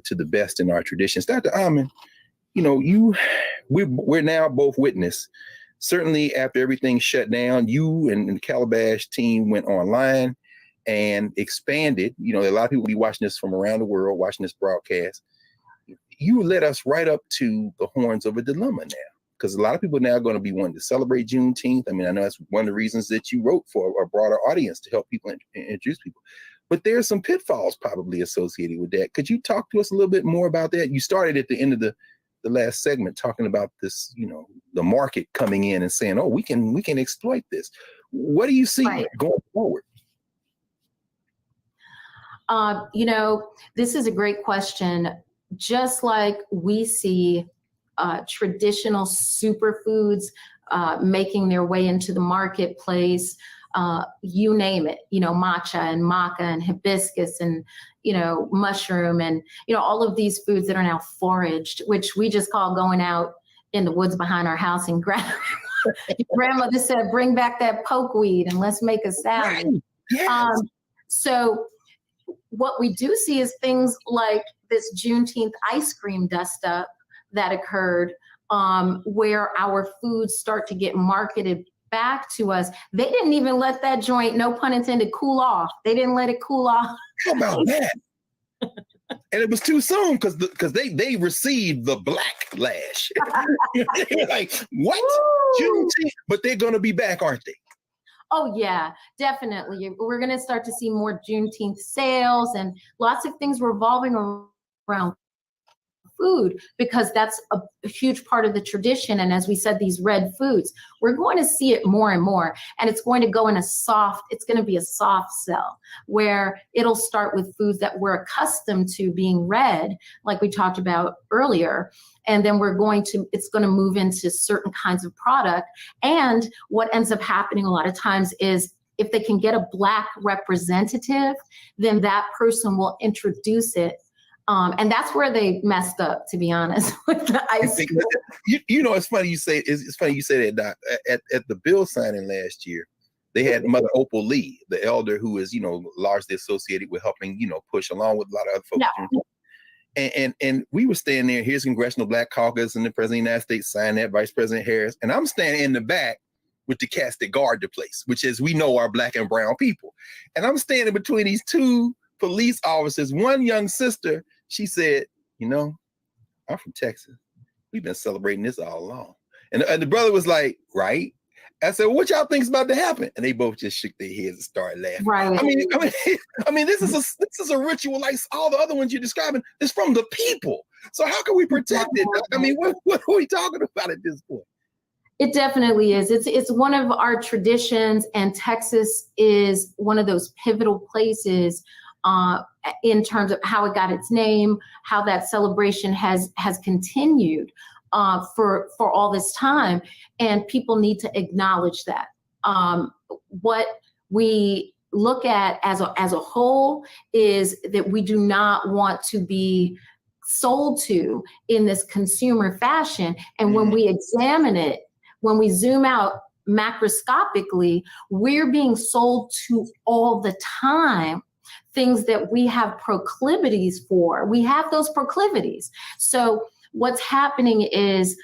to the best in our traditions. Dr. Amen, we're now both witness. Certainly after everything shut down, you and the Calabash team went online and expanded. A lot of people be watching this from around the world, watching this broadcast. You led us right up to the horns of a dilemma now, because a lot of people now are going to be wanting to celebrate Juneteenth. I mean, I know that's one of the reasons that you wrote for a broader audience to help people introduce people. But there's some pitfalls probably associated with that. Could you talk to us a little bit more about that? You started at the end of the last segment talking about this, the market coming in and saying, oh, we can exploit this. What do you see going forward? This is a great question. Just like we see traditional superfoods making their way into the marketplace, you name it, matcha and maca and hibiscus and, mushroom and, all of these foods that are now foraged, which we just call going out in the woods behind our house and grandmother said, bring back that pokeweed and let's make a salad. Right. Yes. So what we do see is things like this Juneteenth ice cream dust up that occurred, where our foods start to get marketed back to us. They didn't even let that joint, no pun intended, cool off. They didn't let it cool off. How about that? And it was too soon because they received the backlash. Like, what? Juneteenth? But they're going to be back, aren't they? Oh, yeah, definitely. We're going to start to see more Juneteenth sales and lots of things revolving around food, because that's a huge part of the tradition. And as we said, these red foods, we're going to see it more and more. And it's going to go in it's going to be a soft sell, where it'll start with foods that we're accustomed to being red, like we talked about earlier. And then it's going to move into certain kinds of product. And what ends up happening a lot of times is if they can get a Black representative, then that person will introduce it. And that's where they messed up, to be honest, with the ice cream. It's funny you say that, Doc. At the bill signing last year, they had Mother Opal Lee, the elder who is, largely associated with helping, push along with a lot of other folks. Yeah. And we were standing there. Here's Congressional Black Caucus, and the President of the United States signed that, Vice President Harris, and I'm standing in the back with the cats that guard the place, which, as we know, are Black and brown people. And I'm standing between these two police officers. One young sister, she said, I'm from Texas. We've been celebrating this all along. And the brother was like, right? I said, what y'all think's about to happen? And they both just shook their heads and started laughing. Right. I mean, this is a ritual like all the other ones you're describing. It's from the people. So how can we protect it? I mean, what are we talking about at this point? It definitely is. It's one of our traditions, and Texas is one of those pivotal places in terms of how it got its name, how that celebration has continued for all this time, and people need to acknowledge that. What we look at as a whole is that we do not want to be sold to in this consumer fashion, and when we examine it, when we zoom out macroscopically, we're being sold to all the time things that we have proclivities for. We have those proclivities. So what's happening is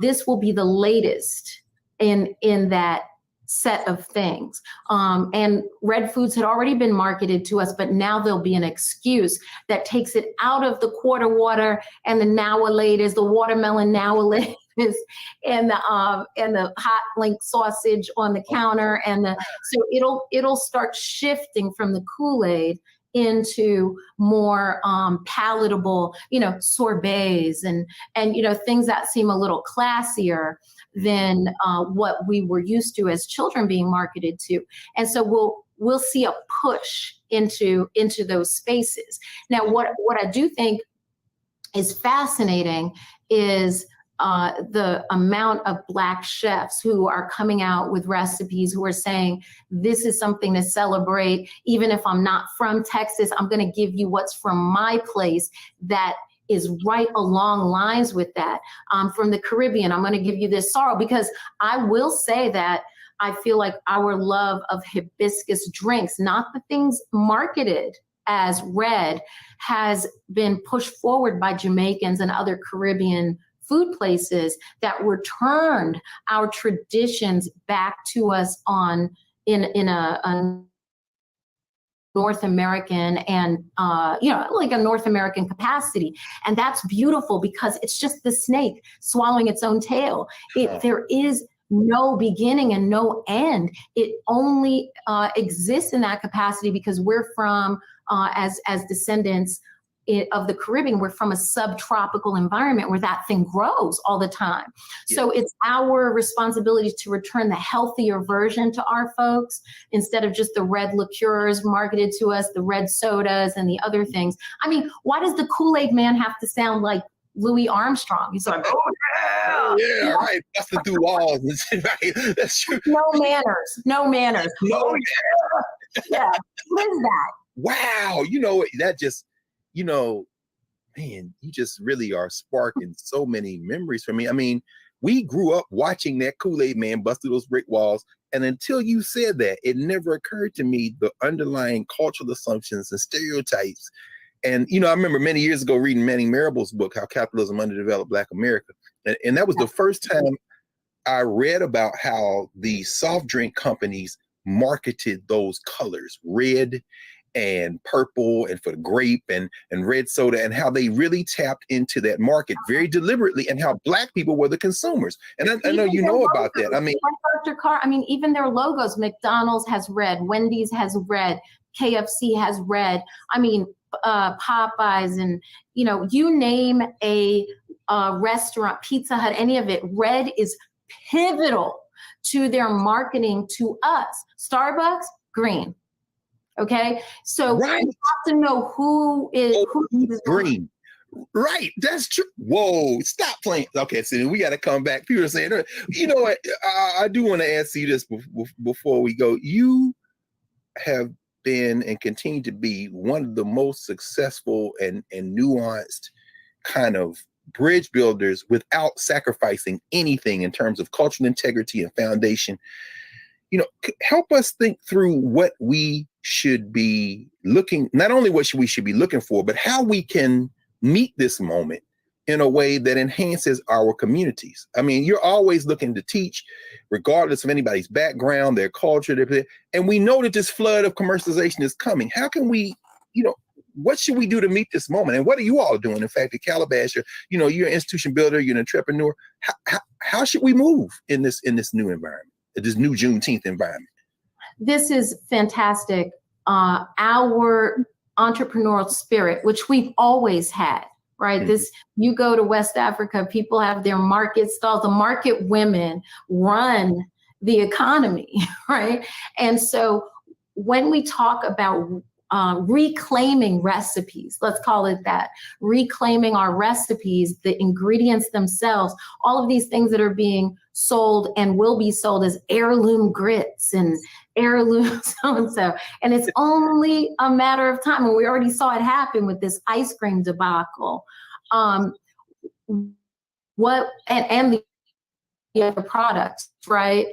this will be the latest in that set of things. And red foods had already been marketed to us, but now there'll be an excuse that takes it out of the quarter water and the now-a-latest, the watermelon now-a-latest, and the hot link sausage on the counter, so it'll start shifting from the Kool-Aid into more palatable, sorbets and things that seem a little classier than what we were used to as children being marketed to. And so we'll see a push into those spaces. Now, what I do think is fascinating is the amount of Black chefs who are coming out with recipes, who are saying, this is something to celebrate. Even if I'm not from Texas, I'm going to give you what's from my place that is right along lines with that. From the Caribbean, I'm going to give you this sorrel, because I will say that I feel like our love of hibiscus drinks, not the things marketed as red, has been pushed forward by Jamaicans and other Caribbean food places that returned our traditions back to us in a North American and like a North American capacity. And that's beautiful, because it's just the snake swallowing its own tail. There is no beginning and no end. It only exists in that capacity because we're from, as descendants of the Caribbean, we're from a subtropical environment where that thing grows all the time. Yes. So it's our responsibility to return the healthier version to our folks, instead of just the red liqueurs marketed to us, the red sodas and the other things. I mean, why does the Kool-Aid man have to sound like Louis Armstrong? He's like, oh yeah, right, busting through walls. Right, that's true. No manners. No yeah. Yeah, what is that? Wow, that just, man, you just really are sparking so many memories for me. I mean, we grew up watching that Kool-Aid man bust through those brick walls. And until you said that, it never occurred to me the underlying cultural assumptions and stereotypes. And, I remember many years ago reading Manning Marable's book, How Capitalism Underdeveloped Black America. And that was the first time I read about how the soft drink companies marketed those colors, red and purple, and for the grape and red soda, and how they really tapped into that market very deliberately, and how Black people were the consumers. And I know you know about that. I mean, Dr. Carr, even their logos, McDonald's has red, Wendy's has red, KFC has red. Popeyes, and you name a restaurant, Pizza Hut, any of it, red is pivotal to their marketing to us. Starbucks, green. Okay, so right. You have to know who is green. Right, that's true. Whoa, stop playing. Okay, so we got to come back. People are saying, you know what? I do want to ask you this before we go. You have been and continue to be one of the most successful and nuanced kind of bridge builders without sacrificing anything in terms of cultural integrity and foundation. Help us think through what we should be looking, not only what we should be looking for, but how we can meet this moment in a way that enhances our communities. I mean, you're always looking to teach, regardless of anybody's background, their culture, and we know that this flood of commercialization is coming. How can we, what should we do to meet this moment? And what are you all doing? In fact, at Calabash, you're an institution builder, you're an entrepreneur. How should we move in this new environment this new Juneteenth environment? This is fantastic. Our entrepreneurial spirit, which we've always had, right? Mm-hmm. This, you go to West Africa, people have their market stalls. The market women run the economy, right? And so when we talk about reclaiming recipes, let's call it that, reclaiming our recipes, the ingredients themselves, all of these things that are being sold and will be sold as heirloom grits and heirloom so-and-so. And it's only a matter of time. And we already saw it happen with this ice cream debacle. And the other products, right?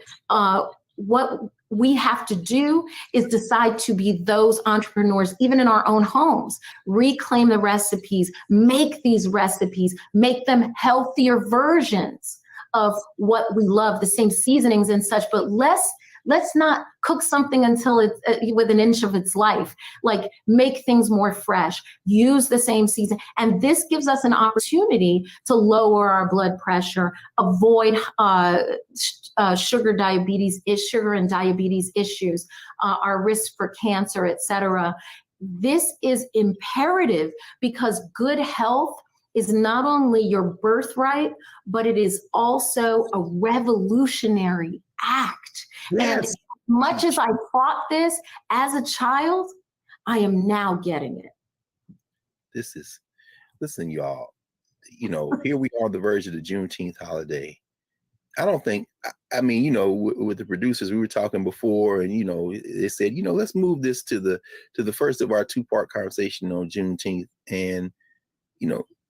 What we have to do is decide to be those entrepreneurs, even in our own homes, reclaim the recipes, make these recipes, make them healthier versions of what we love, the same seasonings and such, but let's not cook something until it's with an inch of its life. Like, make things more fresh, use the same season. And this gives us an opportunity to lower our blood pressure, avoid sugar and diabetes issues, our risk for cancer, et cetera. This is imperative because good health is not only your birthright, but it is also a revolutionary act. Yes. And as much as I fought this as a child, I am now getting it. Listen, y'all, here we are on the verge of the Juneteenth holiday. I don't think, with the producers, we were talking before, and, they said, let's move this to the first of our 2-part conversation on Juneteenth. And,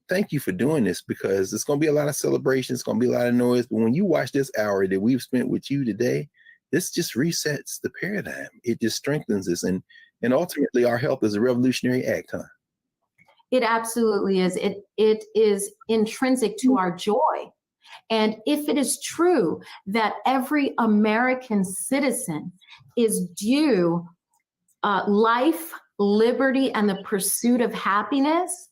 thank you for doing this, because it's going to be a lot of celebration. It's going to be a lot of noise. But when you watch this hour that we've spent with you today, this just resets the paradigm. It just strengthens us. And ultimately, our health is a revolutionary act, huh? It absolutely is. It is intrinsic to our joy. And if it is true that every American citizen is due life, liberty, and the pursuit of happiness,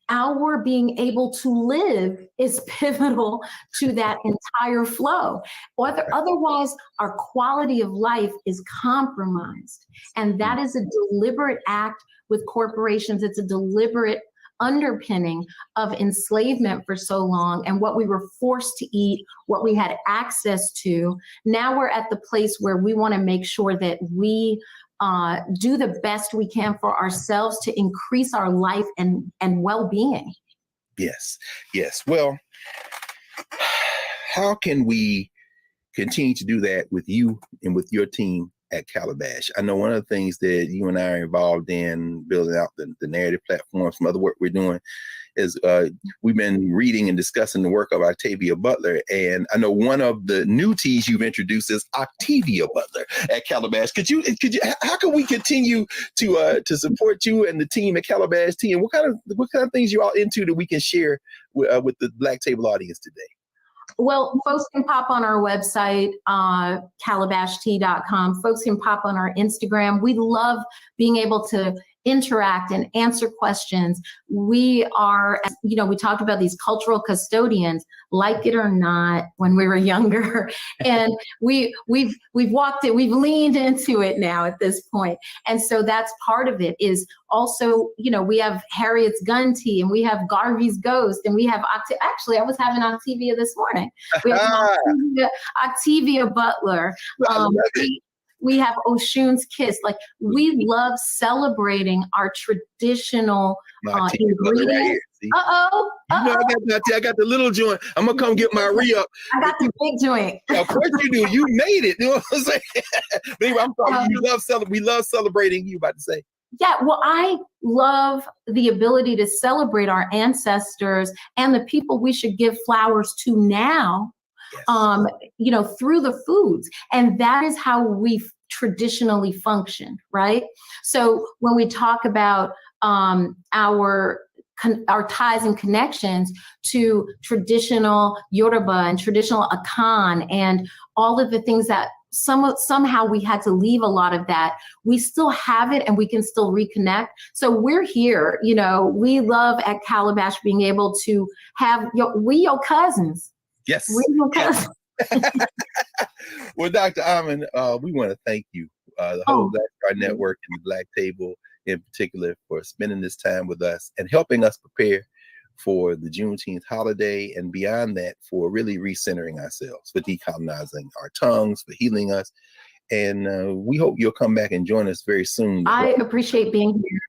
our being able to live is pivotal to that entire flow. Otherwise, our quality of life is compromised. And that is a deliberate act with corporations. It's a deliberate underpinning of enslavement for so long, and what we were forced to eat, what we had access to. Now we're at the place where we want to make sure that we do the best we can for ourselves to increase our life and well-being. Yes. Well, how can we continue to do that with you and with your team at Calabash? I know one of the things that you and I are involved in, building out the narrative platform, some other work we're doing, is we've been reading and discussing the work of Octavia Butler. And I know one of the new T's you've introduced is Octavia Butler at Calabash. How can we continue to support you and the team at Calabash Tea? And what kind of things you all into that we can share with the Black Table audience today? Well, folks can pop on our website, calabashtea.com. Folks can pop on our Instagram. We love being able to interact and answer questions. We are, we talked about these cultural custodians, like it or not, when we were younger, and we've walked it, we've leaned into it now at this point. And so that's part of it. Is also, we have Harriet's Gun Tea, and we have Garvey's Ghost, and we have actually, I was having Octavia this morning. We have Octavia Butler. We have Oshun's Kiss. Like, we love celebrating our traditional ingredients. I got the little joint. I'm gonna come get my re-up. I got the big joint. Of course you do. You made it. You know what I'm saying? Baby, I'm sorry. We love celebrating. You about to say? Yeah, well, I love the ability to celebrate our ancestors and the people we should give flowers to now. Yes. Through the foods. And that is how we've traditionally functioned, right? So when we talk about our ties and connections to traditional Yoruba and traditional Akan and all of the things that somehow we had to leave a lot of that, we still have it and we can still reconnect. So we're here, we love at Calabash being able to have your cousins. Yes. Well, Dr. Amen, we want to thank you, the whole Black Star Network and the Black Table in particular, for spending this time with us and helping us prepare for the Juneteenth holiday, and beyond that, for really recentering ourselves, for decolonizing our tongues, for healing us. And we hope you'll come back and join us very soon. I appreciate being here.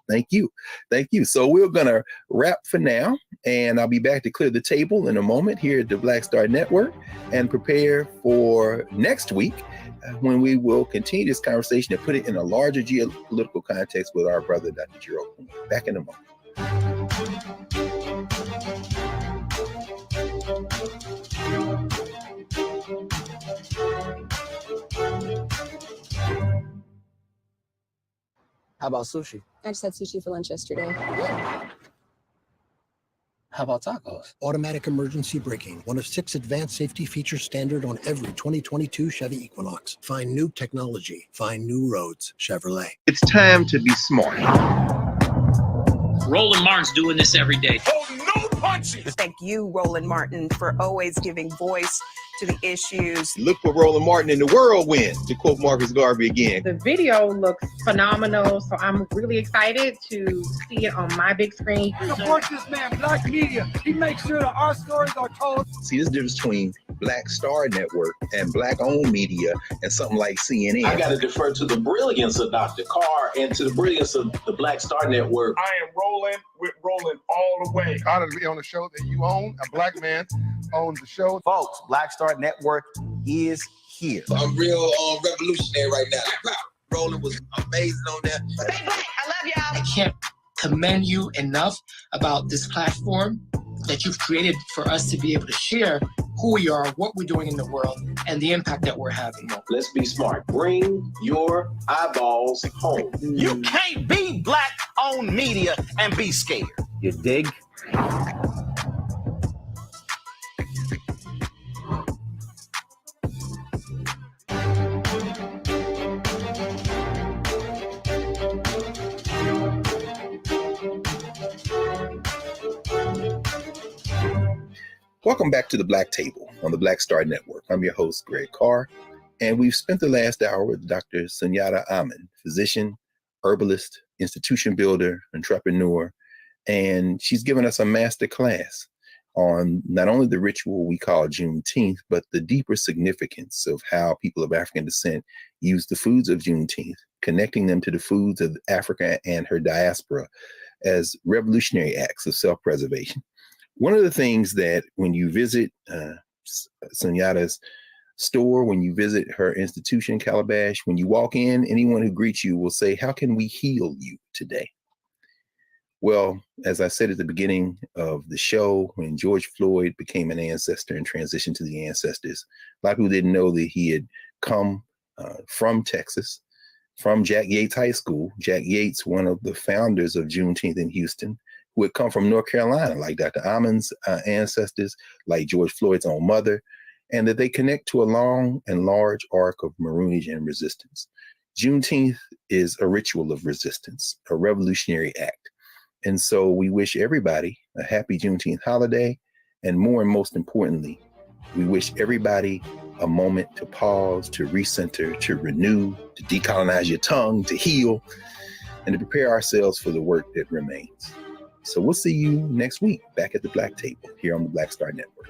Thank you. Thank you. So we're going to wrap for now, and I'll be back to clear the table in a moment here at the Black Star Network and prepare for next week when we will continue this conversation and put it in a larger geopolitical context with our brother, Dr. Gerald. Back in a moment. How about sushi? I just had sushi for lunch yesterday. How about tacos? Automatic emergency braking, one of 6 advanced safety features standard on every 2022 Chevy Equinox. Find new technology. Find new roads. Chevrolet. It's time to be smart. Roland Martin's doing this every day. Oh, no punches! Thank you, Roland Martin, for always giving voice to the issues. Look for Roland Martin in the whirlwind, to quote Marcus Garvey again. The video looks phenomenal, so I'm really excited to see it on my big screen. Support this man, Black Media. He makes sure that our stories are told. See, this difference between Black Star Network and Black-owned media and something like CNN. I got to defer to the brilliance of Dr. Carr and to the brilliance of the Black Star Network. I am rolling with Roland all the way. Honored to be on a show that you own. A Black man owns the show. Folks, Black Star Network is here. I'm real revolutionary right now. Roland was amazing on that. Stay black. I love y'all. I can't commend you enough about this platform that you've created for us to be able to share who we are, what we're doing in the world, and the impact that we're having. Let's be smart. Bring your eyeballs home. You can't be Black-owned media and be scared. You dig? Welcome back to the Black Table on the Black Star Network. I'm your host, Greg Carr, and we've spent the last hour with Dr. Sunyatta Amen, physician, herbalist, institution builder, entrepreneur, and she's given us a master class on not only the ritual we call Juneteenth, but the deeper significance of how people of African descent use the foods of Juneteenth, connecting them to the foods of Africa and her diaspora as revolutionary acts of self-preservation. One of the things that when you visit Sunyatta's store, when you visit her institution, Calabash, when you walk in, anyone who greets you will say, "How can we heal you today?" Well, as I said at the beginning of the show, when George Floyd became an ancestor and transitioned to the ancestors, a lot of people didn't know that he had come from Texas, from Jack Yates High School. Jack Yates, one of the founders of Juneteenth in Houston, who had come from North Carolina, like Dr. Amen's ancestors, like George Floyd's own mother, and that they connect to a long and large arc of Maroonage and resistance. Juneteenth is a ritual of resistance, a revolutionary act. And so we wish everybody a happy Juneteenth holiday. And more and most importantly, we wish everybody a moment to pause, to recenter, to renew, to decolonize your tongue, to heal, and to prepare ourselves for the work that remains. So we'll see you next week back at the Black Table here on the Black Star Network.